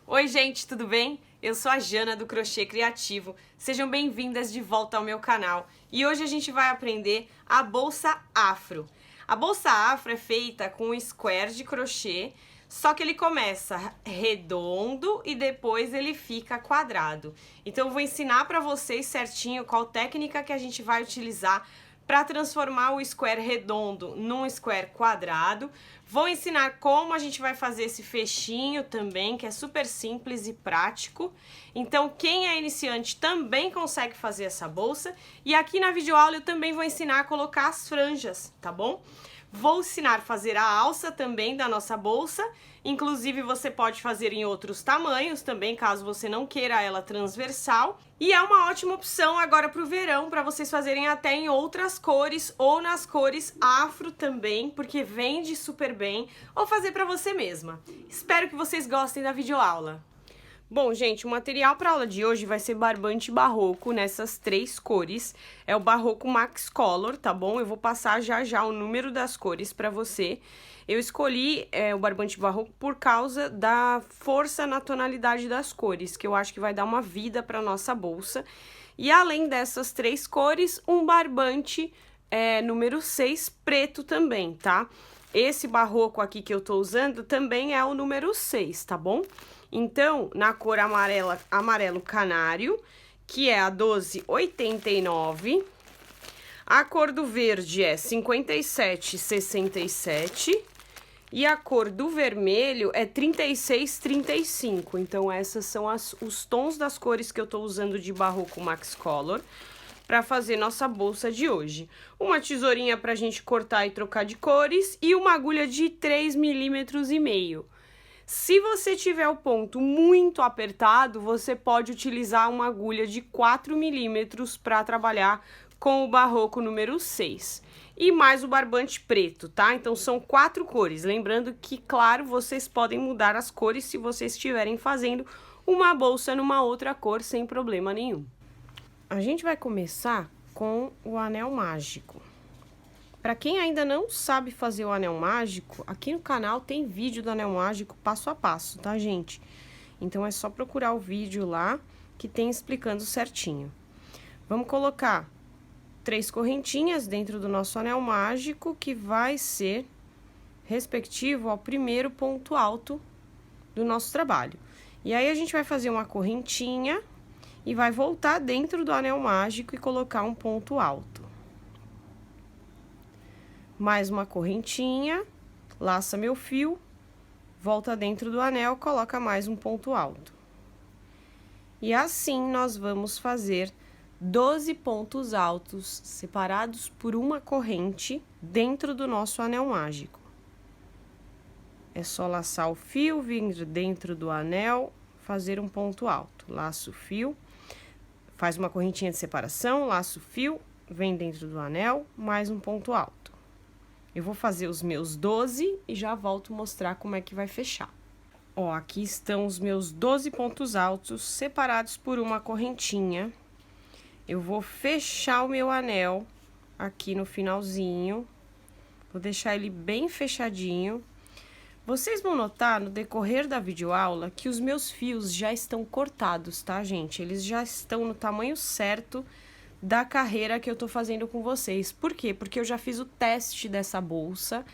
Oi, gente, tudo bem? Eu sou a Jana do Crochê Criativo. Sejam bem-vindas de volta ao meu canal. E hoje a gente vai aprender a bolsa afro. A bolsa afro é feita com um square de crochê, só que ele começa redondo e depois ele fica quadrado. Então eu vou ensinar para vocês certinho qual técnica que a gente vai utilizar para transformar o square redondo num square quadrado. Vou ensinar como a gente vai fazer esse fechinho também, que é super simples e prático. Então, quem é iniciante também consegue fazer essa bolsa. E aqui na videoaula eu também vou ensinar a colocar as franjas, tá bom? Vou ensinar a fazer a alça também da nossa bolsa, inclusive você pode fazer em outros tamanhos também, caso você não queira ela transversal. E é uma ótima opção agora para o verão, para vocês fazerem até em outras cores ou nas cores afro também, porque vende super bem, ou fazer para você mesma. Espero que vocês gostem da videoaula. Bom, gente, o material para a aula de hoje vai ser barbante barroco nessas três cores. É o barroco Max Color, tá bom? Eu vou passar já o número das cores para você. Eu escolhi o barbante barroco por causa da força na tonalidade das cores, que eu acho que vai dar uma vida para nossa bolsa. E além dessas três cores, um barbante número 6 preto também, tá? Esse barroco aqui que eu tô usando também é o número 6, tá bom? Então, na cor amarelo canário, que é a 1289, a cor do verde é 5767 e a cor do vermelho é 3635. Então, essas são os tons das cores que eu tô usando de barroco Max Color para fazer nossa bolsa de hoje. Uma tesourinha pra gente cortar e trocar de cores e uma agulha de 3,5 milímetros. Se você tiver o ponto muito apertado, você pode utilizar uma agulha de 4 milímetros para trabalhar com o barroco número 6. E mais o barbante preto, tá? Então, são 4 cores. Lembrando que, claro, vocês podem mudar as cores se vocês estiverem fazendo uma bolsa numa outra cor sem problema nenhum. A gente vai começar com o anel mágico. Para quem ainda não sabe fazer o anel mágico, aqui no canal tem vídeo do anel mágico passo a passo, tá, gente? Então, é só procurar o vídeo lá que tem explicando certinho. Vamos colocar 3 correntinhas dentro do nosso anel mágico, que vai ser respectivo ao primeiro ponto alto do nosso trabalho. E aí, a gente vai fazer uma correntinha e vai voltar dentro do anel mágico e colocar um ponto alto. Mais uma correntinha, laça meu fio, volta dentro do anel, coloca mais um ponto alto. E assim nós vamos fazer 12 pontos altos separados por uma corrente dentro do nosso anel mágico. É só laçar o fio, vir dentro do anel, fazer um ponto alto. Laço o fio, faz uma correntinha de separação, laço o fio, vem dentro do anel, mais um ponto alto. Eu vou fazer os meus 12 e já volto mostrar como é que vai fechar. Ó, aqui estão os meus 12 pontos altos separados por uma correntinha. Eu vou fechar o meu anel aqui no finalzinho. Vou deixar ele bem fechadinho. Vocês vão notar no decorrer da videoaula que os meus fios já estão cortados, tá, gente? Eles já estão no tamanho certo da carreira que eu tô fazendo com vocês. Por quê? Porque eu já fiz o teste dessa bolsa.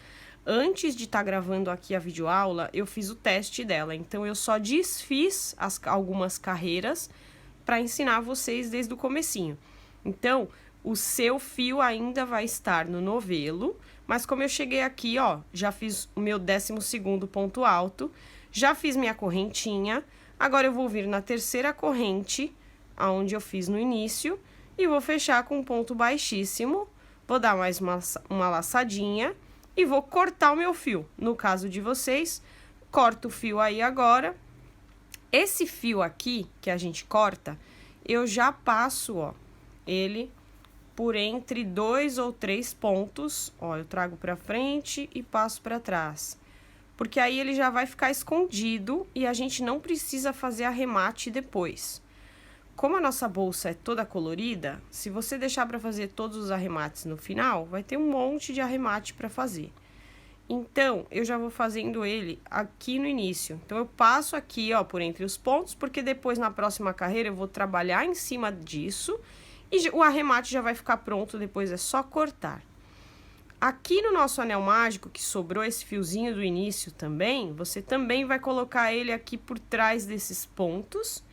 Antes de estar gravando aqui a videoaula, eu fiz o teste dela. Então, eu só desfiz algumas carreiras para ensinar vocês desde o comecinho. Então, o seu fio ainda vai estar no novelo, mas como eu cheguei aqui, ó, já fiz o meu 12º ponto alto, já fiz minha correntinha, agora eu vou vir na terceira corrente, aonde eu fiz no início, e vou fechar com um ponto baixíssimo, vou dar mais uma laçadinha e vou cortar o meu fio. No caso de vocês, corto o fio aí agora. Esse fio aqui que a gente corta, eu já passo, ó, ele por entre 2 ou 3 pontos, ó, eu trago pra frente e passo pra trás. Porque aí ele já vai ficar escondido e a gente não precisa fazer arremate depois. Como a nossa bolsa é toda colorida, se você deixar para fazer todos os arremates no final, vai ter um monte de arremate para fazer. Então, eu já vou fazendo ele aqui no início. Então, eu passo aqui, ó, por entre os pontos, porque depois, na próxima carreira, eu vou trabalhar em cima disso e o arremate já vai ficar pronto, depois é só cortar. Aqui no nosso anel mágico, que sobrou esse fiozinho do início também, você também vai colocar ele aqui por trás desses pontos,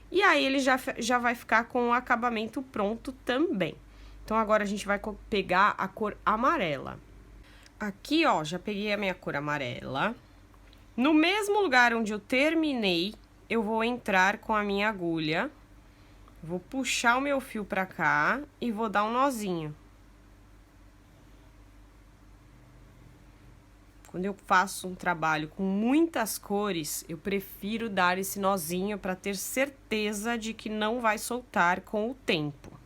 e aí ele já vai ficar com o acabamento pronto também. Então, agora a gente vai pegar a cor amarela. Aqui, ó, já peguei a minha cor amarela. No mesmo lugar onde eu terminei, eu vou entrar com a minha agulha. Vou puxar o meu fio pra cá e vou dar um nozinho. Quando eu faço um trabalho com muitas cores, eu prefiro dar esse nozinho para ter certeza de que não vai soltar com o tempo.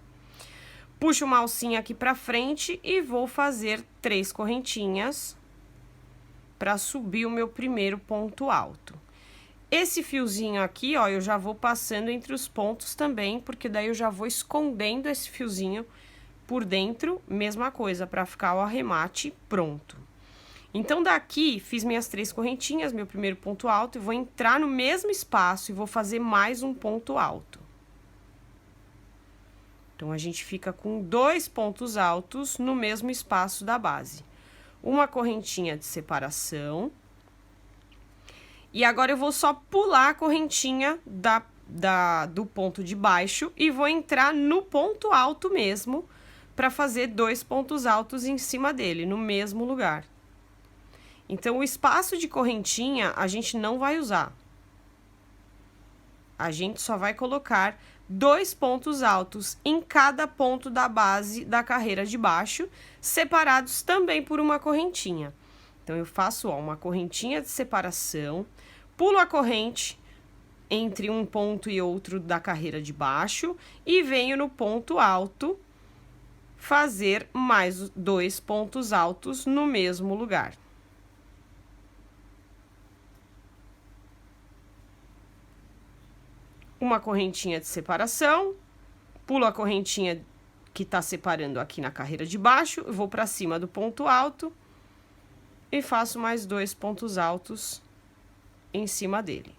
Puxo uma alcinha aqui pra frente e vou fazer 3 correntinhas para subir o meu primeiro ponto alto. Esse fiozinho aqui, ó, eu já vou passando entre os pontos também, porque daí eu já vou escondendo esse fiozinho por dentro, mesma coisa, para ficar o arremate pronto. Então, daqui, fiz minhas 3 correntinhas, meu primeiro ponto alto, e vou entrar no mesmo espaço e vou fazer mais um ponto alto. Então, a gente fica com 2 pontos altos no mesmo espaço da base. Uma correntinha de separação. E agora, eu vou só pular a correntinha do ponto de baixo e vou entrar no ponto alto mesmo, para fazer 2 pontos altos em cima dele, no mesmo lugar. Então, o espaço de correntinha, a gente não vai usar. A gente só vai colocar 2 pontos altos em cada ponto da base da carreira de baixo, separados também por uma correntinha. Então, eu faço, ó, uma correntinha de separação, pulo a corrente entre um ponto e outro da carreira de baixo e venho no ponto alto fazer mais 2 pontos altos no mesmo lugar. Uma correntinha de separação, pulo a correntinha que tá separando aqui na carreira de baixo, vou para cima do ponto alto e faço mais 2 pontos altos em cima dele.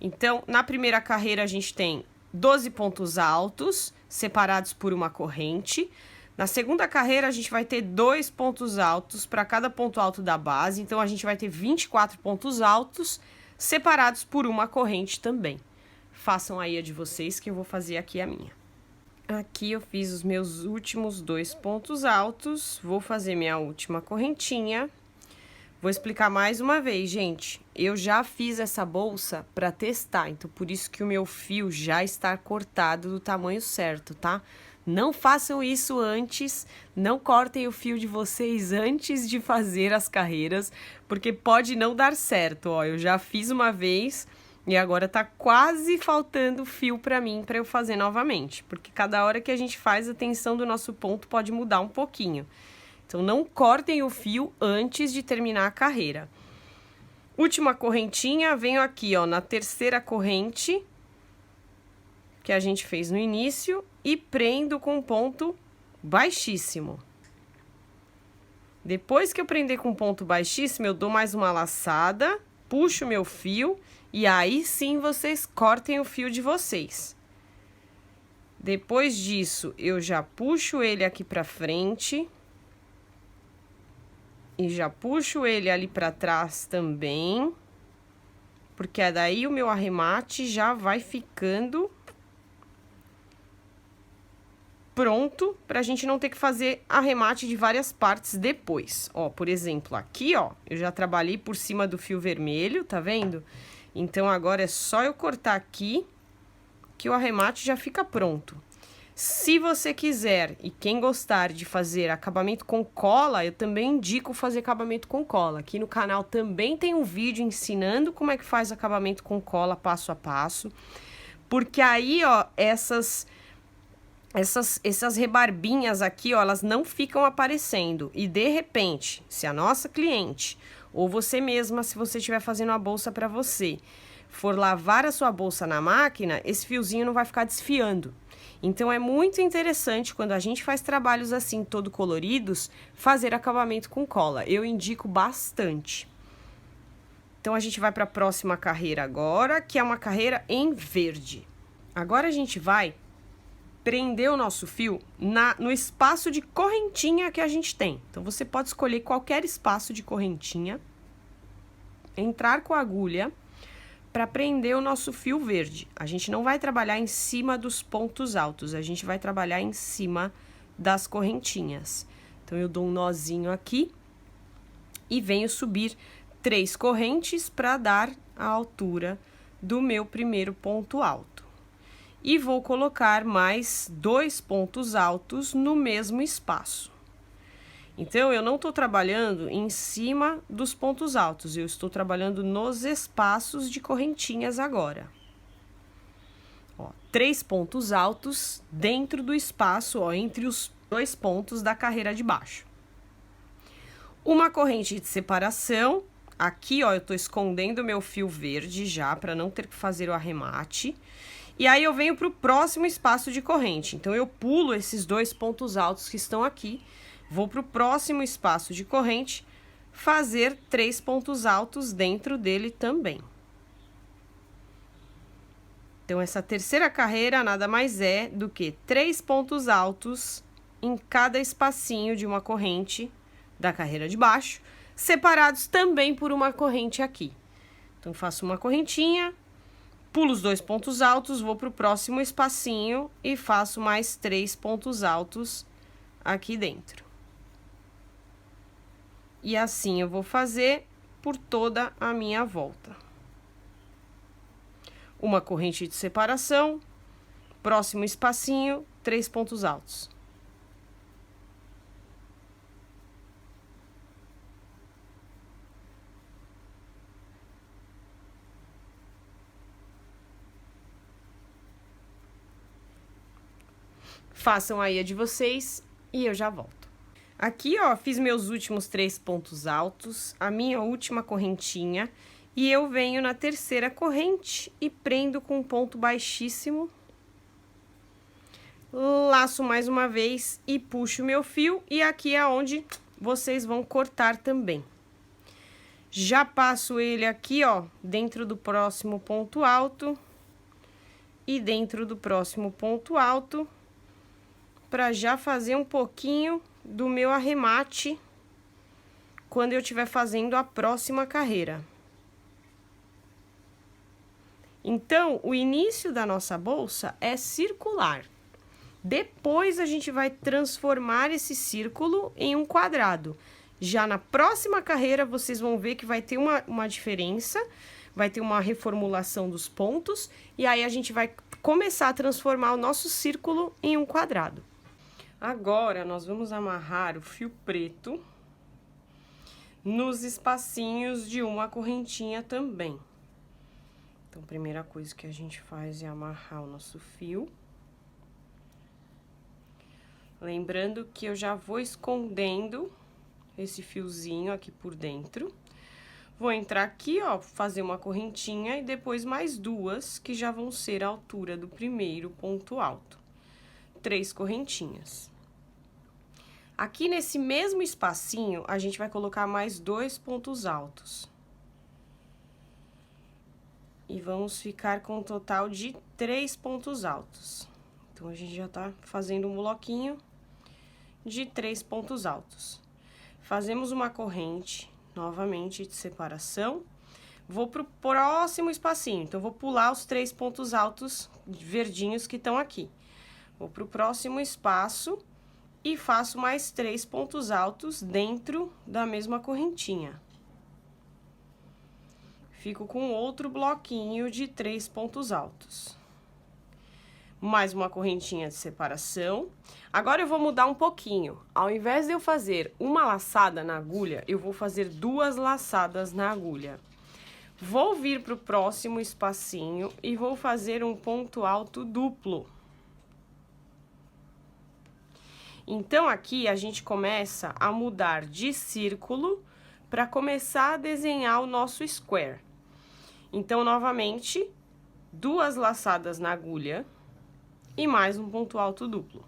Então, na primeira carreira a gente tem 12 pontos altos separados por uma corrente. Na segunda carreira a gente vai ter 2 pontos altos para cada ponto alto da base, então a gente vai ter 24 pontos altos separados por uma corrente também. Façam aí a de vocês que eu vou fazer aqui a minha. Aqui eu fiz os meus últimos 2 pontos altos, vou fazer minha última correntinha. Vou explicar mais uma vez, gente. Eu já fiz essa bolsa para testar, então por isso que o meu fio já está cortado do tamanho certo, tá? Não façam isso antes, não cortem o fio de vocês antes de fazer as carreiras, porque pode não dar certo, ó. Eu já fiz uma vez e agora tá quase faltando fio para mim para eu fazer novamente, porque cada hora que a gente faz a tensão do nosso ponto pode mudar um pouquinho. Então, não cortem o fio antes de terminar a carreira. Última correntinha, venho aqui, ó, na terceira corrente que a gente fez no início e prendo com ponto baixíssimo. Depois que eu prender com ponto baixíssimo, eu dou mais uma laçada, puxo meu fio e aí sim vocês cortem o fio de vocês. Depois disso, eu já puxo ele aqui pra frente e já puxo ele ali pra trás também, porque daí o meu arremate já vai ficando pronto pra gente não ter que fazer arremate de várias partes depois. Ó, por exemplo, aqui, ó, eu já trabalhei por cima do fio vermelho, tá vendo? Então, agora é só eu cortar aqui que o arremate já fica pronto. Se você quiser e quem gostar de fazer acabamento com cola, eu também indico fazer acabamento com cola. Aqui no canal também tem um vídeo ensinando como é que faz acabamento com cola passo a passo. Porque aí, ó, essas rebarbinhas aqui, ó, elas não ficam aparecendo. E de repente, se a nossa cliente Ou você mesma, se você estiver fazendo a bolsa para você, for lavar a sua bolsa na máquina, esse fiozinho não vai ficar desfiando. Então, é muito interessante, quando a gente faz trabalhos assim, todo coloridos, fazer acabamento com cola. Eu indico bastante. Então, a gente vai para a próxima carreira agora, que é uma carreira em verde. Agora, a gente vai prender o nosso fio no espaço de correntinha que a gente tem. Então, você pode escolher qualquer espaço de correntinha, entrar com a agulha para prender o nosso fio verde. A gente não vai trabalhar em cima dos pontos altos, a gente vai trabalhar em cima das correntinhas. Então, eu dou um nozinho aqui e venho subir 3 correntes para dar a altura do meu primeiro ponto alto. E vou colocar mais 2 pontos altos no mesmo espaço. Então, eu não estou trabalhando em cima dos pontos altos, eu estou trabalhando nos espaços de correntinhas agora. Ó, 3 pontos altos dentro do espaço, ó, entre os 2 pontos da carreira de baixo. Uma corrente de separação, aqui, ó, eu estou escondendo o meu fio verde já, para não ter que fazer o arremate. E aí, eu venho para o próximo espaço de corrente. Então, eu pulo esses 2 pontos altos que estão aqui, vou para o próximo espaço de corrente, fazer 3 pontos altos dentro dele também. Então, essa terceira carreira nada mais é do que 3 pontos altos em cada espacinho de uma corrente da carreira de baixo, separados também por uma corrente aqui. Então, faço uma correntinha, pulo os 2 pontos altos, vou para o próximo espacinho e faço mais 3 pontos altos aqui dentro. E assim eu vou fazer por toda a minha volta. Uma corrente de separação, próximo espacinho, 3 pontos altos. Façam aí a de vocês e eu já volto. Aqui, ó, fiz meus últimos 3 pontos altos, a minha última correntinha, e eu venho na terceira corrente e prendo com um ponto baixíssimo. Laço mais uma vez e puxo meu fio, e aqui é onde vocês vão cortar também. Já passo ele aqui, ó, dentro do próximo ponto alto e dentro do próximo ponto alto, para já fazer um pouquinho do meu arremate quando eu estiver fazendo a próxima carreira. Então, o início da nossa bolsa é circular. Depois, a gente vai transformar esse círculo em um quadrado. Já na próxima carreira, vocês vão ver que vai ter uma diferença, vai ter uma reformulação dos pontos, e aí a gente vai começar a transformar o nosso círculo em um quadrado. Agora, nós vamos amarrar o fio preto nos espacinhos de uma correntinha também. Então, a primeira coisa que a gente faz é amarrar o nosso fio. Lembrando que eu já vou escondendo esse fiozinho aqui por dentro. Vou entrar aqui, ó, fazer uma correntinha e depois mais 2, que já vão ser a altura do primeiro ponto alto. 3 correntinhas. Aqui nesse mesmo espacinho, a gente vai colocar mais 2 pontos altos. E vamos ficar com um total de 3 pontos altos. Então, a gente já tá fazendo um bloquinho de 3 pontos altos. Fazemos uma corrente, novamente, de separação. Vou pro próximo espacinho, então, vou pular os 3 pontos altos verdinhos que estão aqui. Vou pro próximo espaço e faço mais 3 pontos altos dentro da mesma correntinha. Fico com outro bloquinho de 3 pontos altos. Mais uma correntinha de separação. Agora, eu vou mudar um pouquinho. Ao invés de eu fazer uma laçada na agulha, eu vou fazer 2 laçadas na agulha. Vou vir pro próximo espacinho e vou fazer um ponto alto duplo. Então, aqui, a gente começa a mudar de círculo para começar a desenhar o nosso square. Então, novamente, 2 laçadas na agulha e mais um ponto alto duplo.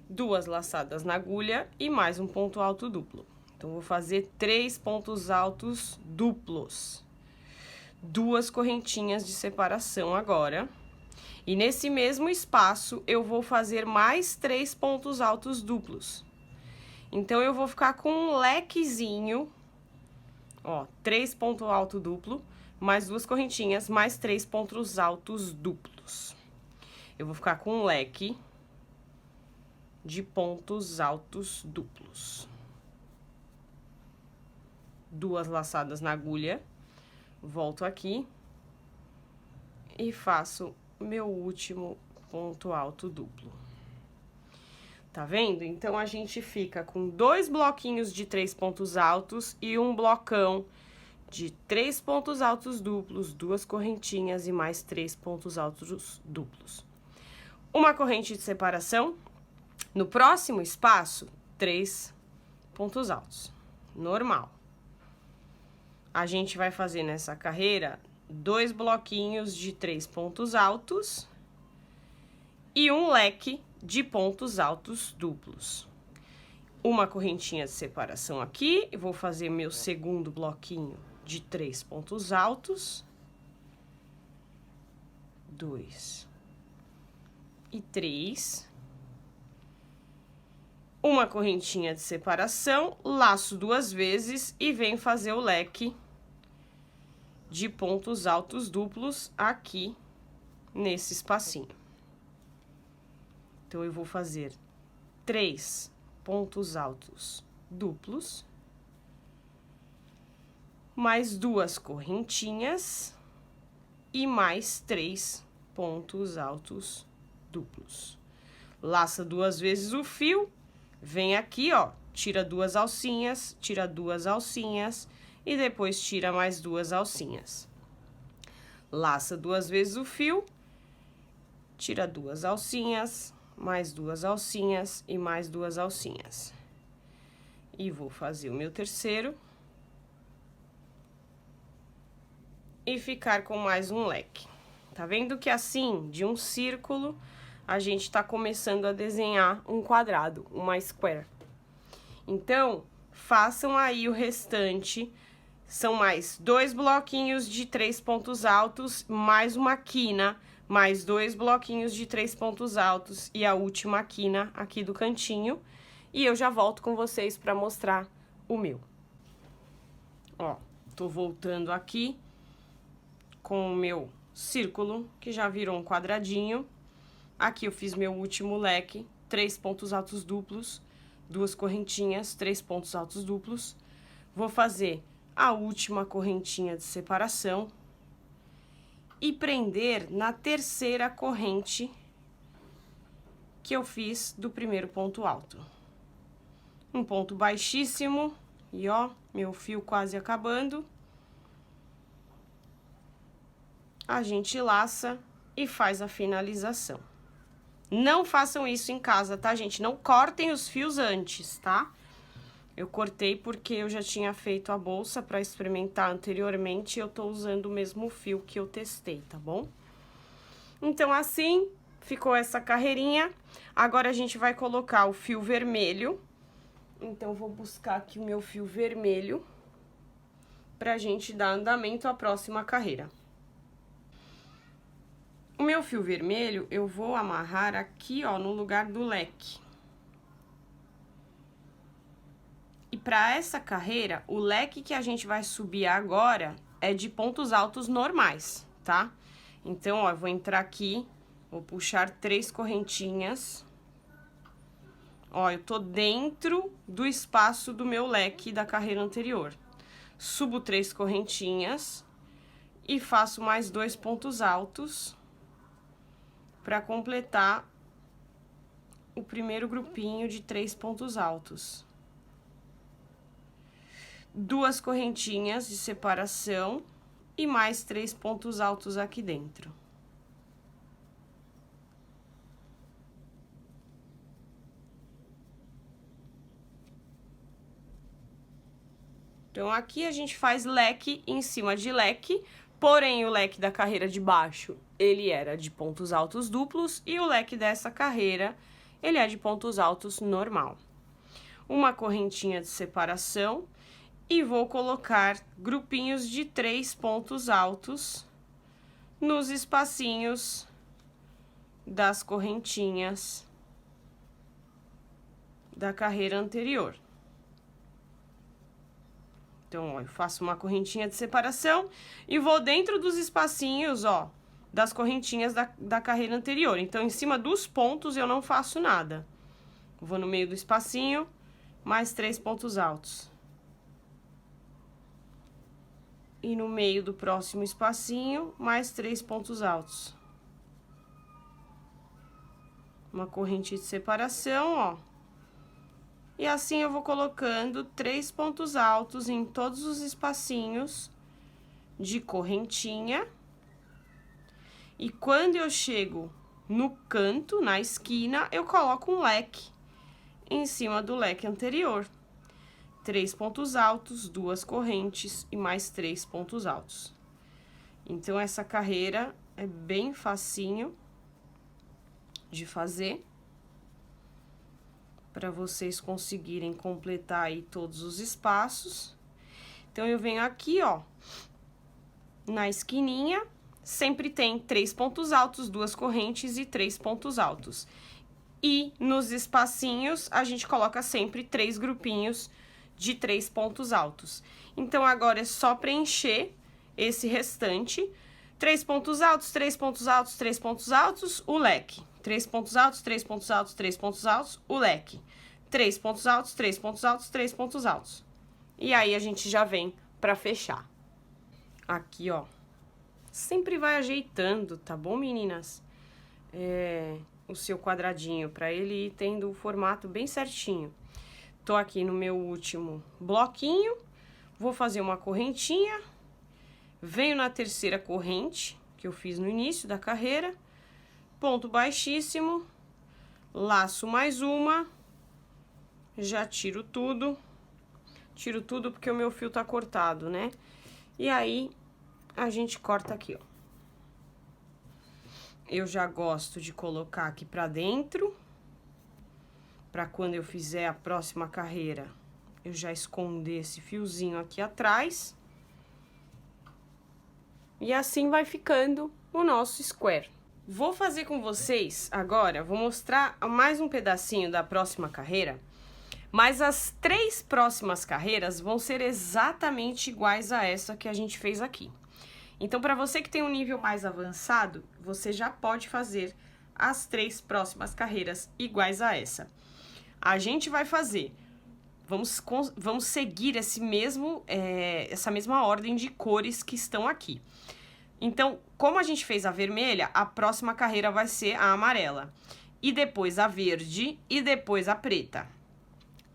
Duas laçadas na agulha e mais um ponto alto duplo. Então, vou fazer 3 pontos altos duplos. 2 correntinhas de separação agora. E nesse mesmo espaço, eu vou fazer mais 3 pontos altos duplos. Então, eu vou ficar com um lequezinho, ó, 3 pontos alto duplo, mais 2 correntinhas, mais 3 pontos altos duplos. Eu vou ficar com um leque de pontos altos duplos. 2 laçadas na agulha, volto aqui e faço meu último ponto alto duplo. Tá vendo? Então, a gente fica com 2 bloquinhos de 3 pontos altos e um blocão de 3 pontos altos duplos, 2 correntinhas e mais 3 pontos altos duplos. Uma corrente de separação. No próximo espaço, 3 pontos altos, normal. A gente vai fazer nessa carreira 2 bloquinhos de 3 pontos altos e um leque de pontos altos duplos. Uma correntinha de separação aqui, e vou fazer meu segundo bloquinho de 3 pontos altos. 2 e 3. Uma correntinha de separação, laço 2 vezes e venho fazer o leque de pontos altos duplos aqui nesse espacinho. Então, eu vou fazer 3 pontos altos duplos, mais 2 correntinhas e mais 3 pontos altos duplos. Laça 2 vezes o fio. Vem aqui, ó, tira 2 alcinhas, tira 2 alcinhas e depois tira mais 2 alcinhas. Laça 2 vezes o fio, tira 2 alcinhas, mais 2 alcinhas e mais 2 alcinhas. E vou fazer o meu terceiro. E ficar com mais um leque. Tá vendo que assim, de um círculo, a gente tá começando a desenhar um quadrado, uma square. Então, façam aí o restante. São mais 2 bloquinhos de 3 pontos altos, mais uma quina, mais 2 bloquinhos de 3 pontos altos e a última quina aqui do cantinho. E eu já volto com vocês pra mostrar o meu. Ó, tô voltando aqui com o meu círculo, que já virou um quadradinho. Aqui eu fiz meu último leque, 3 pontos altos duplos, 2 correntinhas, 3 pontos altos duplos. Vou fazer a última correntinha de separação e prender na terceira corrente que eu fiz do primeiro ponto alto. Um ponto baixíssimo e ó, meu fio quase acabando. A gente laça e faz a finalização. Não façam isso em casa, tá, gente? Não cortem os fios antes, tá? Eu cortei porque eu já tinha feito a bolsa pra experimentar anteriormente e eu tô usando o mesmo fio que eu testei, tá bom? Então, assim, ficou essa carreirinha. Agora, a gente vai colocar o fio vermelho. Então, eu vou buscar aqui o meu fio vermelho pra gente dar andamento à próxima carreira. O meu fio vermelho, eu vou amarrar aqui, ó, no lugar do leque. E para essa carreira, o leque que a gente vai subir agora é de pontos altos normais, tá? Então, ó, eu vou entrar aqui, vou puxar 3 correntinhas. Ó, eu tô dentro do espaço do meu leque da carreira anterior. Subo 3 correntinhas e faço mais 2 pontos altos para completar o primeiro grupinho de 3 pontos altos. 2 correntinhas de separação e mais 3 pontos altos aqui dentro. Aqui dentro. Então, aqui a gente faz leque em cima de leque, porém o leque da carreira de baixo, ele era de pontos altos duplos e o leque dessa carreira, ele é de pontos altos normal. Uma correntinha de separação e vou colocar grupinhos de 3 pontos altos nos espacinhos das correntinhas da carreira anterior. Então, ó, eu faço uma correntinha de separação e vou dentro dos espacinhos, ó, das correntinhas da carreira anterior. Então, em cima dos pontos eu não faço nada. Vou no meio do espacinho, mais 3 pontos altos. E no meio do próximo espacinho, mais 3 pontos altos. Uma corrente de separação, ó. E assim eu vou colocando 3 pontos altos em todos os espacinhos de correntinha. E quando eu chego no canto, na esquina, eu coloco um leque em cima do leque anterior. 3 pontos altos, 2 correntes e mais 3 pontos altos. Então, essa carreira é bem facinho de fazer, para vocês conseguirem completar aí todos os espaços. Então, eu venho aqui, ó, na esquininha, sempre tem 3 pontos altos, 2 correntes e 3 pontos altos. E nos espacinhos, a gente coloca sempre 3 grupinhos de 3 pontos altos. Então, agora é só preencher esse restante. 3 pontos altos, 3 pontos altos, 3 pontos altos, o leque. 3 pontos altos, 3 pontos altos, 3 pontos altos, o leque. 3 pontos altos, 3 pontos altos, 3 pontos altos. E aí, a gente já vem pra fechar. Aqui, ó. Sempre vai ajeitando, tá bom, meninas? O seu quadradinho, pra ele ir tendo o formato bem certinho. Tô aqui no meu último bloquinho, vou fazer uma correntinha, venho na terceira corrente, que eu fiz no início da carreira, ponto baixíssimo, laço mais uma, já tiro tudo porque o meu fio tá cortado, né? E aí, a gente corta aqui, ó. Eu já gosto de colocar aqui pra dentro, para quando eu fizer a próxima carreira, eu já esconder esse fiozinho aqui atrás. E assim vai ficando o nosso square. Vou fazer com vocês agora, vou mostrar mais um pedacinho da próxima carreira, mas as 3 próximas carreiras vão ser exatamente iguais a essa que a gente fez aqui. Então, para você que tem um nível mais avançado, você já pode fazer as 3 próximas carreiras iguais a essa. A gente vai fazer, vamos seguir essa mesma ordem de cores que estão aqui. Então, como a gente fez a vermelha, a próxima carreira vai ser a amarela. E depois a verde e depois a preta.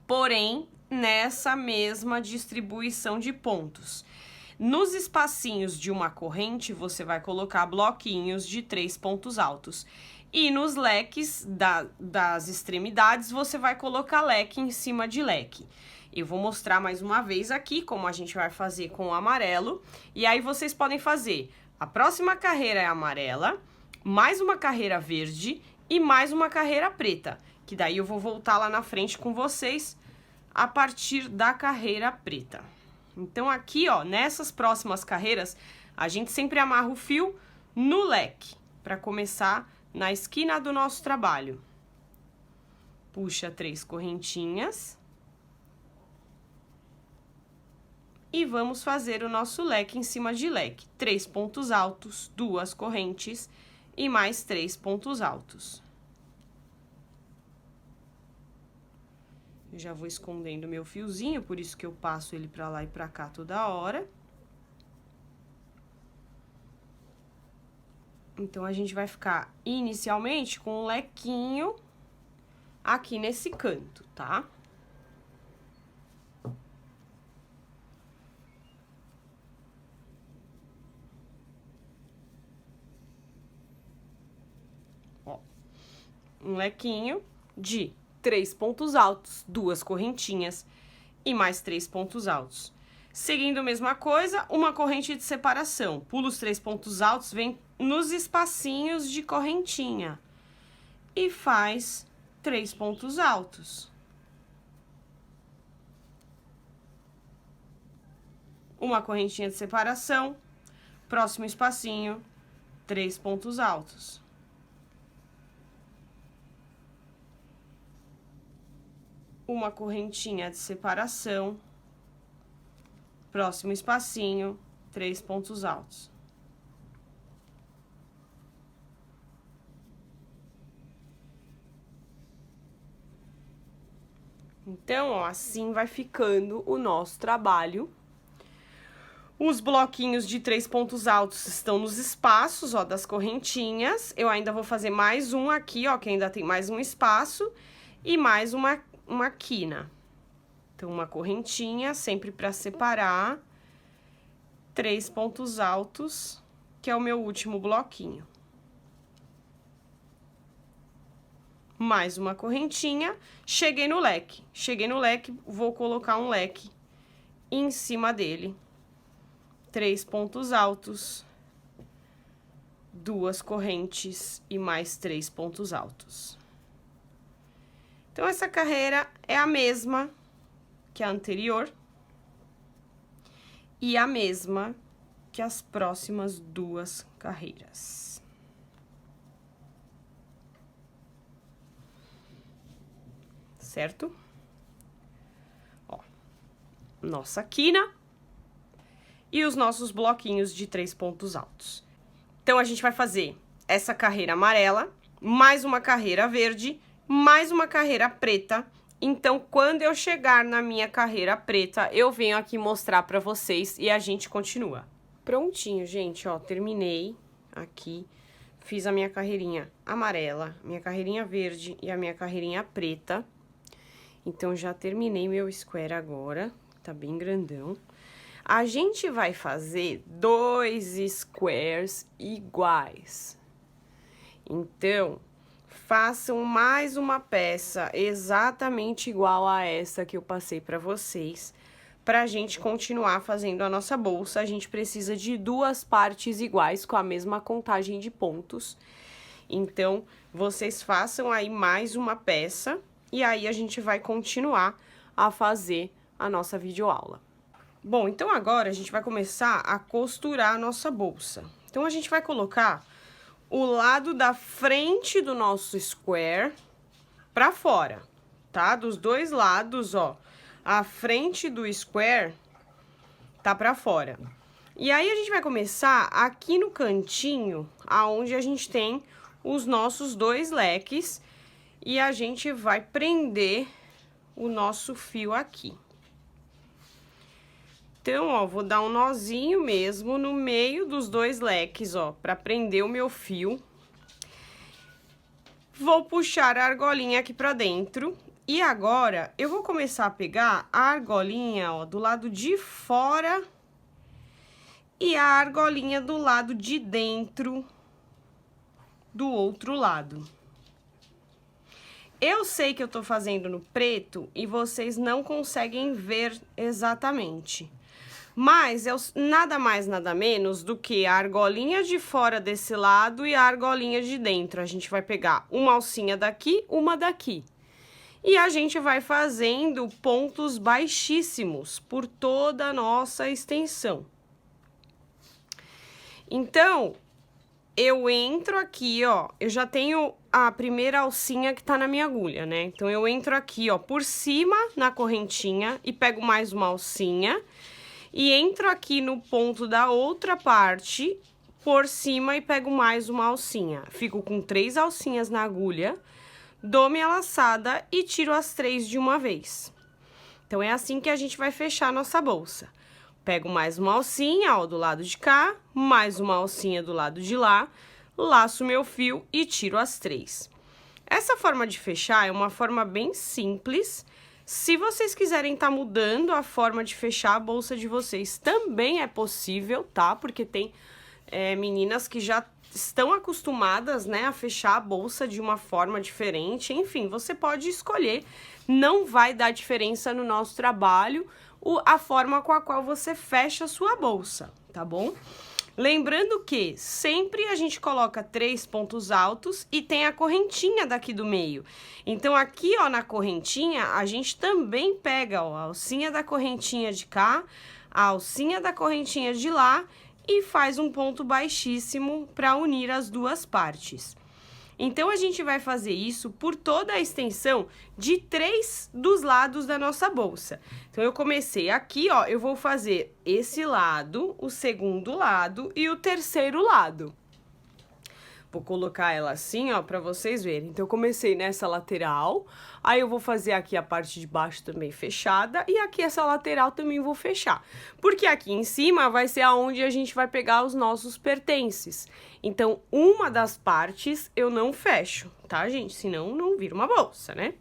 Porém, nessa mesma distribuição de pontos. Nos espacinhos de uma corrente, você vai colocar bloquinhos de 3 pontos altos. E nos leques das extremidades, você vai colocar leque em cima de leque. Eu vou mostrar mais uma vez aqui como a gente vai fazer com o amarelo. E aí, vocês podem fazer a próxima carreira é amarela, mais uma carreira verde e mais uma carreira preta. Que daí eu vou voltar lá na frente com vocês a partir da carreira preta. Então, aqui, ó, nessas próximas carreiras, a gente sempre amarra o fio no leque, para começar na esquina do nosso trabalho. Puxa 3 correntinhas. E vamos fazer o nosso leque em cima de leque. 3 pontos altos, 2 correntes e mais 3 pontos altos. Eu já vou escondendo meu fiozinho, por isso que eu passo ele pra lá e pra cá toda hora. Então, a gente vai ficar inicialmente com um lequinho aqui nesse canto, tá? Ó, um lequinho de 3 pontos altos, 2 correntinhas e mais 3 pontos altos. Seguindo a mesma coisa, uma corrente de separação. Pula os 3 pontos altos, vem nos espacinhos de correntinha e faz 3 pontos altos. Uma correntinha de separação, próximo espacinho, 3 pontos altos. Uma correntinha de separação, próximo espacinho, 3 pontos altos. Então, ó, assim vai ficando o nosso trabalho. Os bloquinhos de 3 pontos altos estão nos espaços, ó, das correntinhas. Eu ainda vou fazer mais um aqui, ó, que ainda tem mais um espaço, e mais uma quina. Então, uma correntinha, sempre para separar, 3 pontos altos, que é o meu último bloquinho. Mais uma correntinha, cheguei no leque. Cheguei no leque, vou colocar um leque em cima dele. 3 pontos altos, 2 correntes e mais 3 pontos altos. Então, essa carreira é a mesma que a anterior e a mesma que as próximas 2 carreiras. Certo? Ó, nossa quina e os nossos bloquinhos de 3 pontos altos. Então, a gente vai fazer essa carreira amarela, mais uma carreira verde, mais uma carreira preta. Então, quando eu chegar na minha carreira preta, eu venho aqui mostrar pra vocês e a gente continua. Prontinho, gente, ó, terminei aqui, fiz a minha carreirinha amarela, minha carreirinha verde e a minha carreirinha preta. Então, já terminei meu square agora, tá bem grandão. A gente vai fazer 2 squares iguais. Então, façam mais uma peça exatamente igual a essa que eu passei para vocês. Para a gente continuar fazendo a nossa bolsa, a gente precisa de 2 partes iguais com a mesma contagem de pontos. Então, vocês façam aí mais uma peça e aí a gente vai continuar a fazer a nossa videoaula. Bom, então agora a gente vai começar a costurar a nossa bolsa. Então, a gente vai colocar o lado da frente do nosso square pra fora, tá? Dos 2 lados, ó, a frente do square tá pra fora. E aí, a gente vai começar aqui no cantinho, aonde a gente tem os nossos 2 leques, e a gente vai prender o nosso fio aqui. Então, ó, vou dar um nozinho mesmo no meio dos 2 leques, ó, pra prender o meu fio. Vou puxar a argolinha aqui pra dentro. E agora, eu vou começar a pegar a argolinha, ó, do lado de fora e a argolinha do lado de dentro do outro lado. Eu sei que eu tô fazendo no preto e vocês não conseguem ver exatamente. Mas é nada mais, nada menos do que a argolinha de fora desse lado e a argolinha de dentro. A gente vai pegar uma alcinha daqui, uma daqui. E a gente vai fazendo pontos baixíssimos por toda a nossa extensão. Então, eu entro aqui, ó, eu já tenho a primeira alcinha que tá na minha agulha, né? Então, eu entro aqui, ó, por cima na correntinha e pego mais uma alcinha. E entro aqui no ponto da outra parte, por cima, e pego mais uma alcinha. Fico com 3 alcinhas na agulha, dou minha laçada e tiro as 3 de uma vez. Então, é assim que a gente vai fechar a nossa bolsa. Pego mais uma alcinha, ó, do lado de cá, mais uma alcinha do lado de lá, laço meu fio e tiro as 3. Essa forma de fechar é uma forma bem simples. Se vocês quiserem estar mudando a forma de fechar a bolsa de vocês, também é possível, tá? Porque tem meninas que já estão acostumadas, né, a fechar a bolsa de uma forma diferente. Enfim, você pode escolher, não vai dar diferença no nosso trabalho. a forma com a qual você fecha a sua bolsa, tá bom? Lembrando que sempre a gente coloca 3 pontos altos e tem a correntinha daqui do meio. Então, aqui, ó, na correntinha, a gente também pega, ó, a alcinha da correntinha de cá, a alcinha da correntinha de lá e faz um ponto baixíssimo para unir as duas partes. Então, a gente vai fazer isso por toda a extensão de 3 dos lados da nossa bolsa. Então, eu comecei aqui, ó, eu vou fazer esse lado, o segundo lado e o terceiro lado. Vou colocar ela assim, ó, pra vocês verem. Então, eu comecei nessa lateral, aí eu vou fazer aqui a parte de baixo também fechada, e aqui essa lateral também vou fechar. Porque aqui em cima vai ser aonde a gente vai pegar os nossos pertences. Então, uma das partes eu não fecho, tá, gente? Senão não vira uma bolsa, né?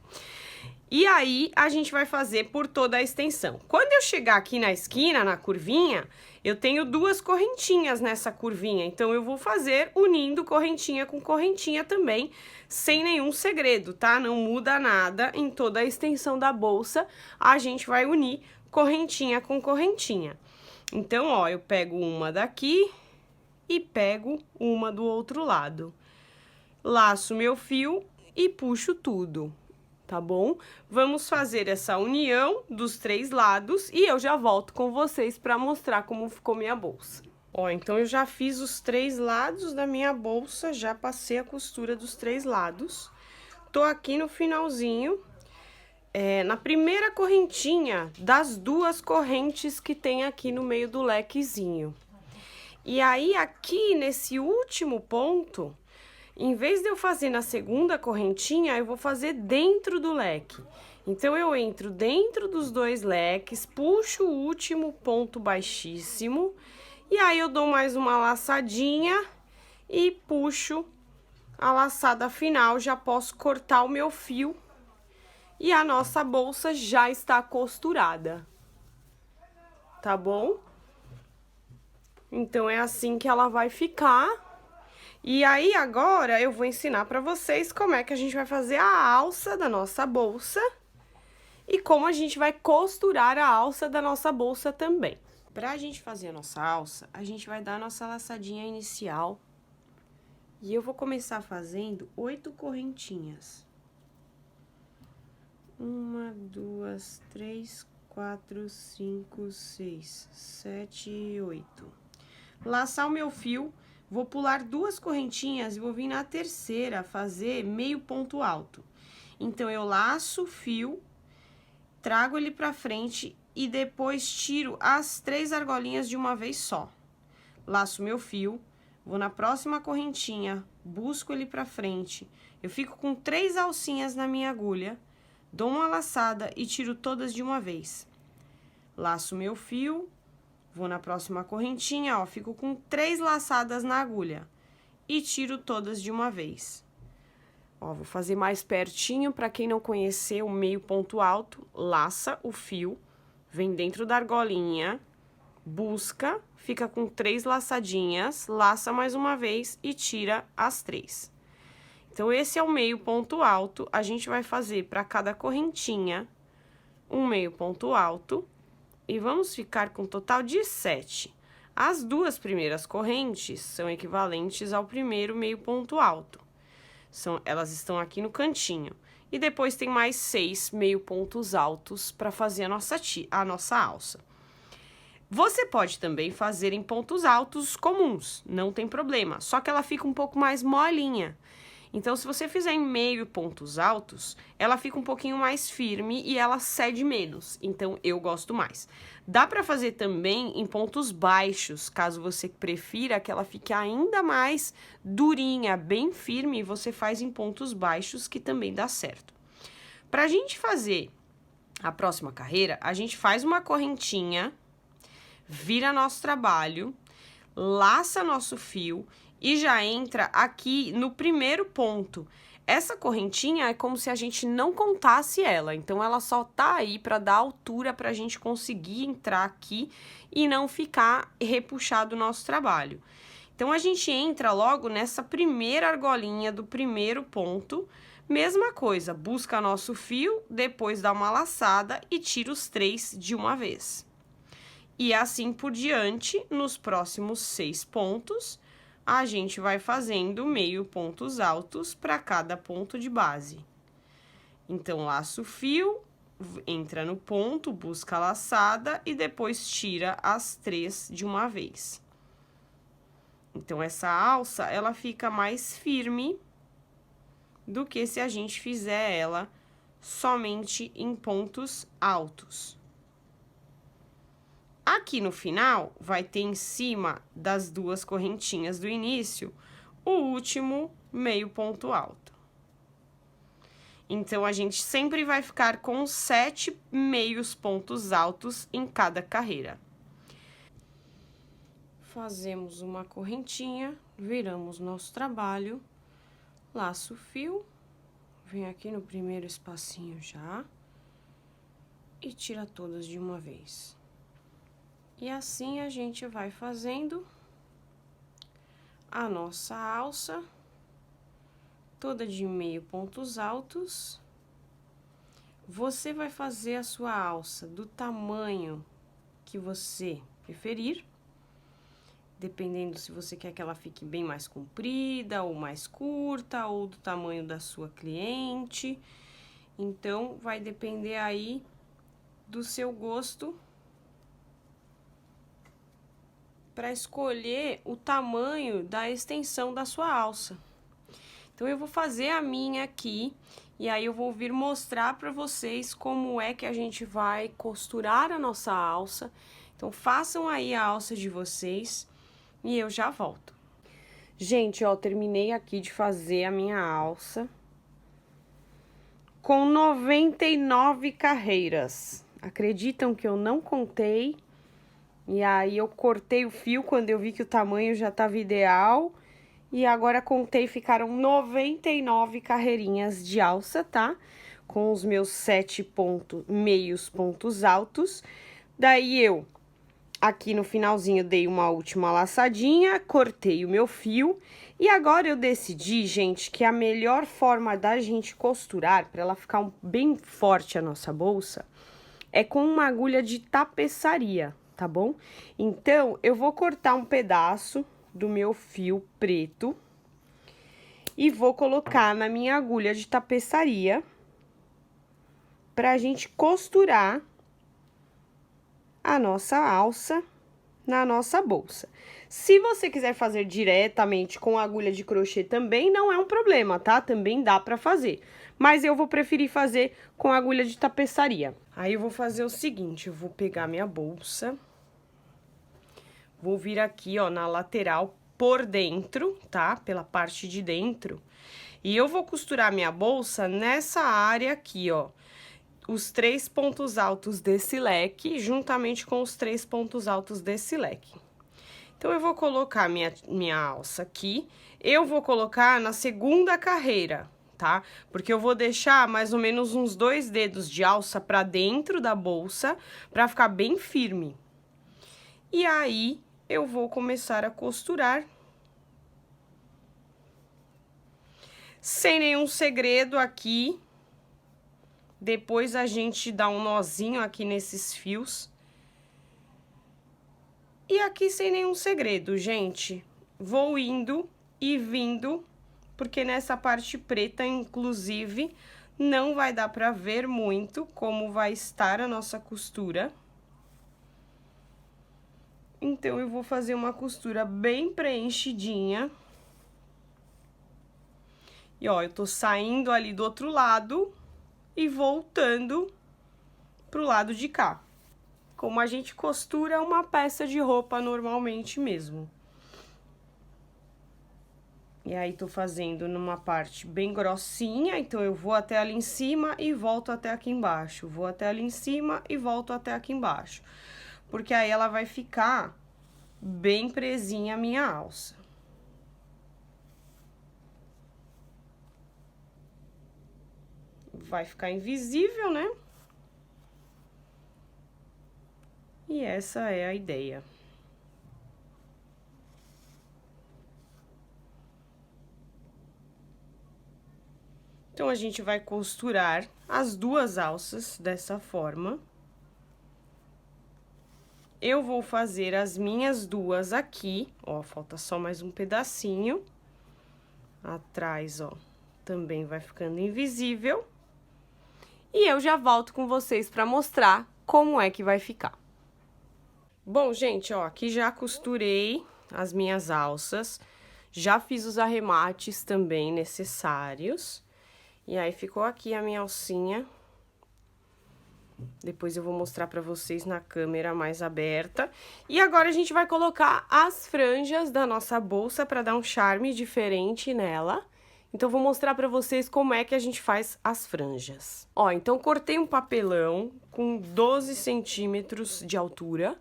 E aí, a gente vai fazer por toda a extensão. Quando eu chegar aqui na esquina, na curvinha, eu tenho 2 correntinhas nessa curvinha. Então, eu vou fazer unindo correntinha com correntinha também, sem nenhum segredo, tá? Não muda nada em toda a extensão da bolsa, a gente vai unir correntinha com correntinha. Então, ó, eu pego uma daqui e pego uma do outro lado. Laço meu fio e puxo tudo. Tá bom? Vamos fazer essa união dos 3 lados e eu já volto com vocês para mostrar como ficou minha bolsa. Ó, então eu já fiz os 3 lados da minha bolsa, já passei a costura dos 3 lados. Tô aqui no finalzinho, na primeira correntinha das 2 correntes que tem aqui no meio do lequezinho. E aí, aqui nesse último ponto, em vez de eu fazer na segunda correntinha, eu vou fazer dentro do leque. Então, eu entro dentro dos 2 leques, puxo o último ponto baixíssimo, e aí eu dou mais uma laçadinha e puxo a laçada final, já posso cortar o meu fio e a nossa bolsa já está costurada. Tá bom? Então, é assim que ela vai ficar. E aí, agora, eu vou ensinar pra vocês como é que a gente vai fazer a alça da nossa bolsa e como a gente vai costurar a alça da nossa bolsa também. Pra gente fazer a nossa alça, a gente vai dar a nossa laçadinha inicial. E eu vou começar fazendo 8 correntinhas. 1, 2, 3, 4, 5, 6, 7 e 8. Laçar o meu fio. Vou pular 2 correntinhas e vou vir na terceira fazer meio ponto alto. Então, eu laço o fio, trago ele pra frente e depois tiro as 3 argolinhas de uma vez só. Laço meu fio, vou na próxima correntinha, busco ele pra frente. Eu fico com 3 alcinhas na minha agulha, dou uma laçada e tiro todas de uma vez. Laço meu fio. Vou na próxima correntinha, ó, fico com 3 laçadas na agulha e tiro todas de uma vez. Ó, vou fazer mais pertinho, para quem não conhecer o meio ponto alto, laça o fio, vem dentro da argolinha, busca, fica com 3 laçadinhas, laça mais uma vez e tira as 3. Então, esse é o meio ponto alto, a gente vai fazer para cada correntinha um meio ponto alto. E vamos ficar com um total de 7. As 2 primeiras correntes são equivalentes ao primeiro meio ponto alto. Elas estão aqui no cantinho. E depois tem mais 6 meio pontos altos para fazer a nossa alça. Você pode também fazer em pontos altos comuns, não tem problema. Só que ela fica um pouco mais molinha. Então, se você fizer em meio pontos altos, ela fica um pouquinho mais firme e ela cede menos. Então, eu gosto mais. Dá pra fazer também em pontos baixos, caso você prefira que ela fique ainda mais durinha, bem firme, você faz em pontos baixos, que também dá certo. Pra gente fazer a próxima carreira, a gente faz uma correntinha, vira nosso trabalho, laça nosso fio e já entra aqui no primeiro ponto. Essa correntinha é como se a gente não contasse ela, então ela só tá aí para dar altura pra gente conseguir entrar aqui e não ficar repuxado o nosso trabalho. Então, a gente entra logo nessa primeira argolinha do primeiro ponto Mesma coisa, busca nosso fio, depois dá uma laçada e tira os 3 de uma vez. E assim por diante, nos próximos 6 pontos, a gente vai fazendo meio pontos altos para cada ponto de base. Então, laça o fio, entra no ponto, busca a laçada e depois tira as 3 de uma vez. Então, essa alça, ela fica mais firme do que se a gente fizer ela somente em pontos altos. Aqui no final, vai ter em cima das 2 correntinhas do início, o último meio ponto alto. Então, a gente sempre vai ficar com 7 meios pontos altos em cada carreira. Fazemos uma correntinha, viramos nosso trabalho, laço o fio, vem aqui no primeiro espacinho já, e tira todas de uma vez. E assim a gente vai fazendo a nossa alça, toda de meio pontos altos. Você vai fazer a sua alça do tamanho que você preferir, dependendo se você quer que ela fique bem mais comprida ou mais curta, ou do tamanho da sua cliente. Então, vai depender aí do seu gosto para escolher o tamanho da extensão da sua alça. Então, eu vou fazer a minha aqui, e aí eu vou vir mostrar para vocês como é que a gente vai costurar a nossa alça. Então, façam aí a alça de vocês e eu já volto. Gente, ó, terminei aqui de fazer a minha alça com 99 carreiras. Acreditam que eu não contei? E aí, eu cortei o fio quando eu vi que o tamanho já estava ideal. E agora, contei, ficaram 99 carreirinhas de alça, tá? Com os meus 7 meios pontos altos. Daí, eu, aqui no finalzinho, dei uma última laçadinha, cortei o meu fio. E agora, eu decidi, gente, que a melhor forma da gente costurar, para ela ficar bem forte a nossa bolsa, é com uma agulha de tapeçaria, tá bom? Então, eu vou cortar um pedaço do meu fio preto e vou colocar na minha agulha de tapeçaria pra gente costurar a nossa alça na nossa bolsa. Se você quiser fazer diretamente com agulha de crochê também, não é um problema, tá? Também dá pra fazer. Mas eu vou preferir fazer com agulha de tapeçaria. Aí, eu vou fazer o seguinte, eu vou pegar minha bolsa, vou vir aqui, ó, na lateral por dentro, tá? Pela parte de dentro. E eu vou costurar minha bolsa nessa área aqui, ó. Os 3 pontos altos desse leque, juntamente com os 3 pontos altos desse leque. Então, eu vou colocar minha alça aqui. Eu vou colocar na segunda carreira, tá? Porque eu vou deixar mais ou menos uns 2 dedos de alça pra dentro da bolsa, pra ficar bem firme. E aí, eu vou começar a costurar. Sem nenhum segredo aqui. Depois, a gente dá um nozinho aqui nesses fios. E aqui, sem nenhum segredo, gente. Vou indo e vindo, porque nessa parte preta, inclusive, não vai dar pra ver muito como vai estar a nossa costura. Então, eu vou fazer uma costura bem preenchidinha. E, ó, eu tô saindo ali do outro lado e voltando pro lado de cá. Como a gente costura uma peça de roupa normalmente mesmo. E aí, tô fazendo numa parte bem grossinha, então eu vou até ali em cima e volto até aqui embaixo. Vou até ali em cima e volto até aqui embaixo. Porque aí, ela vai ficar bem presinha a minha alça. Vai ficar invisível, né? E essa é a ideia. Então, a gente vai costurar as duas alças dessa forma. Eu vou fazer as minhas duas aqui, ó, falta só mais um pedacinho. Atrás, ó, também vai ficando invisível. E eu já volto com vocês para mostrar como é que vai ficar. Bom, gente, ó, aqui já costurei as minhas alças, já fiz os arremates também necessários. E aí, ficou aqui a minha alcinha. Depois eu vou mostrar pra vocês na câmera mais aberta. E agora a gente vai colocar as franjas da nossa bolsa pra dar um charme diferente nela. Então, vou mostrar pra vocês como é que a gente faz as franjas. Ó, então, cortei um papelão com 12 centímetros de altura,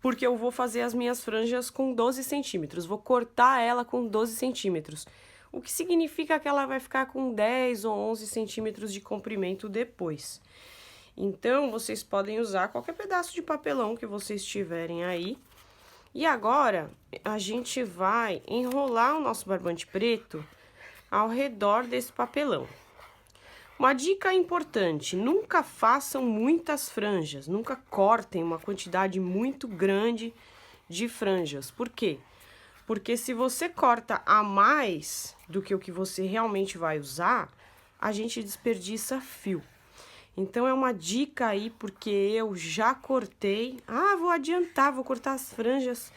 porque eu vou fazer as minhas franjas com 12 centímetros. Vou cortar ela com 12 centímetros. O que significa que ela vai ficar com 10 ou 11 centímetros de comprimento depois. Então, vocês podem usar qualquer pedaço de papelão que vocês tiverem aí. E agora, a gente vai enrolar o nosso barbante preto ao redor desse papelão. Uma dica importante, nunca façam muitas franjas, nunca cortem uma quantidade muito grande de franjas. Por quê? Porque se você corta a mais do que o que você realmente vai usar, a gente desperdiça fio. Então, é uma dica aí, porque eu já cortei. Ah, vou adiantar, vou cortar as franjas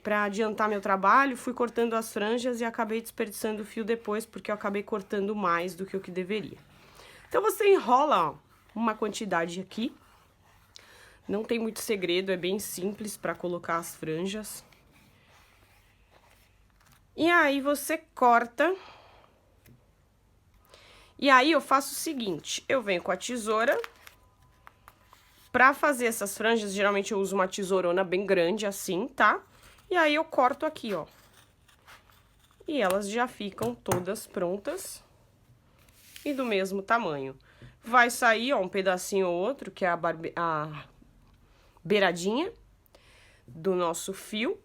pra adiantar meu trabalho. Fui cortando as franjas e acabei desperdiçando o fio depois, porque eu acabei cortando mais do que o que deveria. Então, você enrola, ó, uma quantidade aqui. Não tem muito segredo, é bem simples pra colocar as franjas. E aí, você corta. E aí, eu faço o seguinte, eu venho com a tesoura. Pra fazer essas franjas, geralmente eu uso uma tesourona bem grande, assim, tá? E aí, eu corto aqui, ó. E elas já ficam todas prontas. E do mesmo tamanho. Vai sair, ó, um pedacinho ou outro, que é a beiradinha do nosso fio.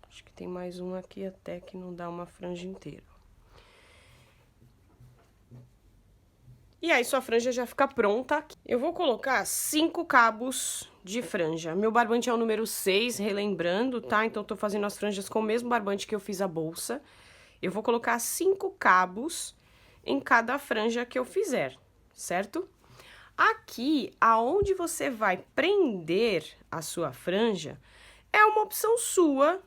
Acho que tem mais um aqui até que não dá uma franja inteira. E aí, sua franja já fica pronta. Eu vou colocar 5 cabos de franja. Meu barbante é o número 6, relembrando, tá? Então, tô fazendo as franjas com o mesmo barbante que eu fiz a bolsa. Eu vou colocar 5 cabos em cada franja que eu fizer, certo? Aqui, aonde você vai prender a sua franja, é uma opção sua.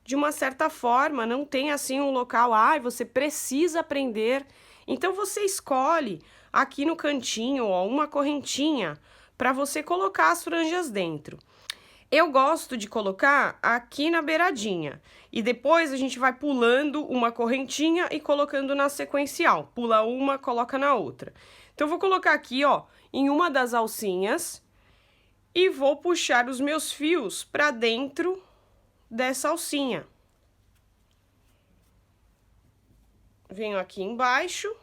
De uma certa forma, não tem assim um local, você precisa prender. Então, você escolhe aqui no cantinho, ó, uma correntinha para você colocar as franjas dentro. Eu gosto de colocar aqui na beiradinha. E depois a gente vai pulando uma correntinha e colocando na sequencial. Pula uma, coloca na outra. Então, eu vou colocar aqui, ó, em uma das alcinhas e vou puxar os meus fios para dentro dessa alcinha. Venho aqui embaixo,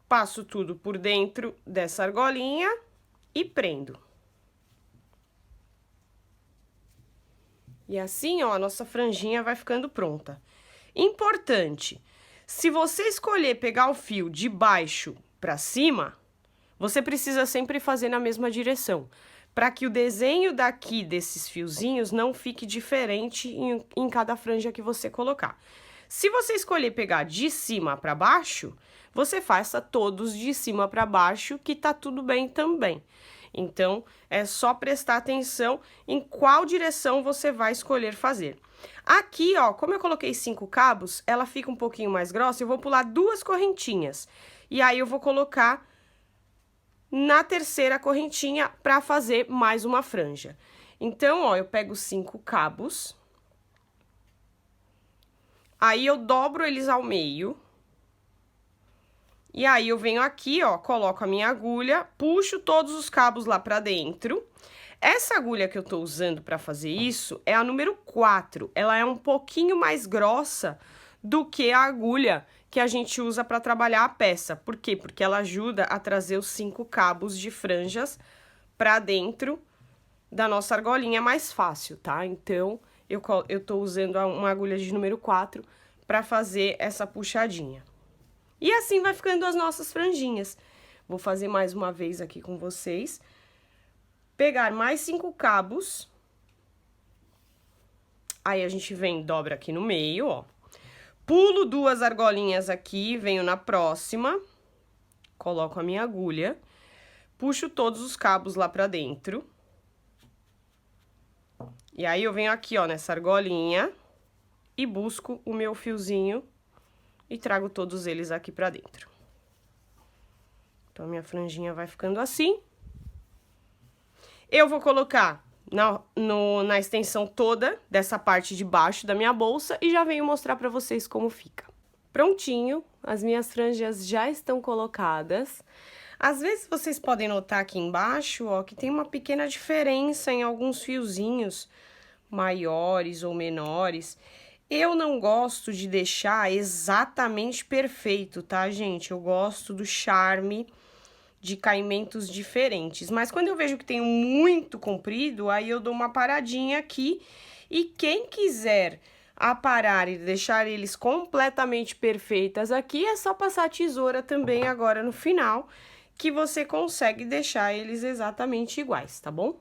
passo tudo por dentro dessa argolinha e prendo. E assim, ó, a nossa franjinha vai ficando pronta. Importante, se você escolher pegar o fio de baixo para cima, você precisa sempre fazer na mesma direção, para que o desenho daqui desses fiozinhos não fique diferente em cada franja que você colocar. Se você escolher pegar de cima para baixo, você faça todos de cima para baixo, que tá tudo bem também. Então, é só prestar atenção em qual direção você vai escolher fazer. Aqui, ó, como eu coloquei 5 cabos, ela fica um pouquinho mais grossa, eu vou pular 2 correntinhas. E aí, eu vou colocar na terceira correntinha para fazer mais uma franja. Então, ó, eu pego 5 cabos. Aí, eu dobro eles ao meio. E aí, eu venho aqui, ó, coloco a minha agulha, puxo todos os cabos lá pra dentro. Essa agulha que eu tô usando pra fazer isso é a número 4. Ela é um pouquinho mais grossa do que a agulha que a gente usa pra trabalhar a peça. Por quê? Porque ela ajuda a trazer os 5 cabos de franjas pra dentro da nossa argolinha mais fácil, tá? Então, eu tô usando uma agulha de número 4 para fazer essa puxadinha. E assim vai ficando as nossas franjinhas. Vou fazer mais uma vez aqui com vocês. Pegar mais 5 cabos. Aí a gente vem, dobra aqui no meio, ó. Pulo 2 argolinhas aqui, venho na próxima. Coloco a minha agulha. Puxo todos os cabos lá pra dentro. E aí eu venho aqui, ó, nessa argolinha. E busco o meu fiozinho. E trago todos eles aqui pra dentro. Então, a minha franjinha vai ficando assim. Eu vou colocar na extensão toda dessa parte de baixo da minha bolsa e já venho mostrar pra vocês como fica. Prontinho, as minhas franjas já estão colocadas. Às vezes, vocês podem notar aqui embaixo, ó, que tem uma pequena diferença em alguns fiozinhos maiores ou menores. Eu não gosto de deixar exatamente perfeito, tá, gente? Eu gosto do charme de caimentos diferentes. Mas quando eu vejo que tem muito comprido, aí eu dou uma paradinha aqui. E quem quiser aparar e deixar eles completamente perfeitas aqui, é só passar a tesoura também agora no final, que você consegue deixar eles exatamente iguais, tá bom?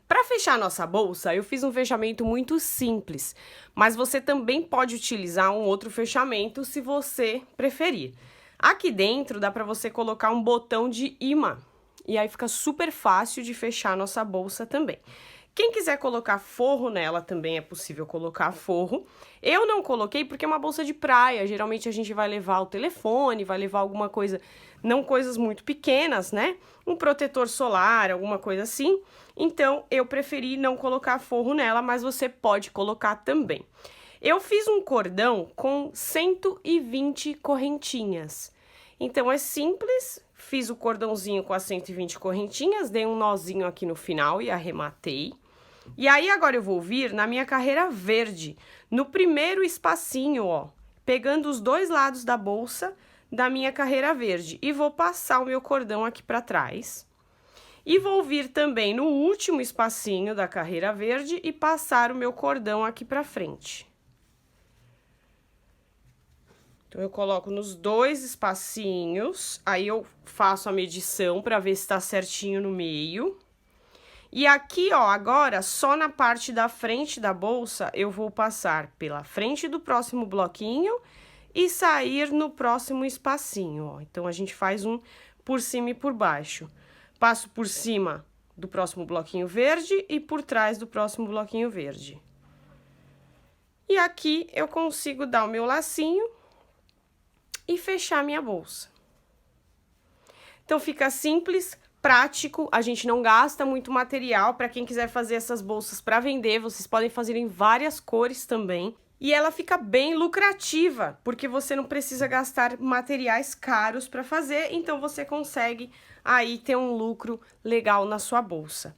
Para fechar a nossa bolsa, eu fiz um fechamento muito simples, mas você também pode utilizar um outro fechamento se você preferir. Aqui dentro dá para você colocar um botão de imã, e aí fica super fácil de fechar a nossa bolsa também. Quem quiser colocar forro nela, também é possível colocar forro. Eu não coloquei porque é uma bolsa de praia, geralmente a gente vai levar o telefone, vai levar alguma coisa, não coisas muito pequenas, né? Um protetor solar, alguma coisa assim. Então, eu preferi não colocar forro nela, mas você pode colocar também. Eu fiz um cordão com 120 correntinhas. Então, é simples, fiz o cordãozinho com as 120 correntinhas, dei um nozinho aqui no final e arrematei. E aí, agora eu vou vir na minha carreira verde, no primeiro espacinho, ó, pegando os dois lados da bolsa da minha carreira verde. E vou passar o meu cordão aqui pra trás. E vou vir também no último espacinho da carreira verde e passar o meu cordão aqui pra frente. Então, eu coloco nos dois espacinhos, aí eu faço a medição pra ver se tá certinho no meio. E aqui, ó, agora, só na parte da frente da bolsa, eu vou passar pela frente do próximo bloquinho e sair no próximo espacinho, ó. Então, a gente faz um por cima e por baixo. Passo por cima do próximo bloquinho verde e por trás do próximo bloquinho verde. E aqui eu consigo dar o meu lacinho e fechar minha bolsa. Então, fica simples, prático, a gente não gasta muito material. Para quem quiser fazer essas bolsas para vender, vocês podem fazer em várias cores também. E ela fica bem lucrativa, porque você não precisa gastar materiais caros para fazer, então você consegue aí ter um lucro legal na sua bolsa.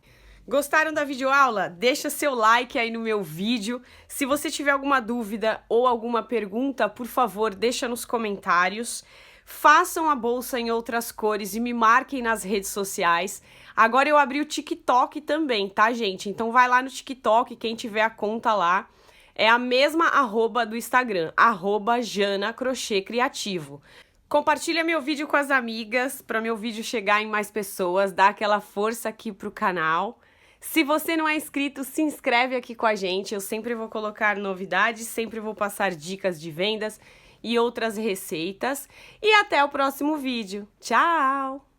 Gostaram da videoaula? Deixa seu like aí no meu vídeo. Se você tiver alguma dúvida ou alguma pergunta, por favor, deixa nos comentários. Façam a bolsa em outras cores e me marquem nas redes sociais. Agora eu abri o TikTok também, tá, gente? Então vai lá no TikTok, quem tiver a conta lá. É a mesma arroba do Instagram, @JanaCrochêCriativo. Compartilha meu vídeo com as amigas, para meu vídeo chegar em mais pessoas, dá aquela força aqui pro canal. Se você não é inscrito, se inscreve aqui com a gente, eu sempre vou colocar novidades, sempre vou passar dicas de vendas e outras receitas. E até o próximo vídeo. Tchau!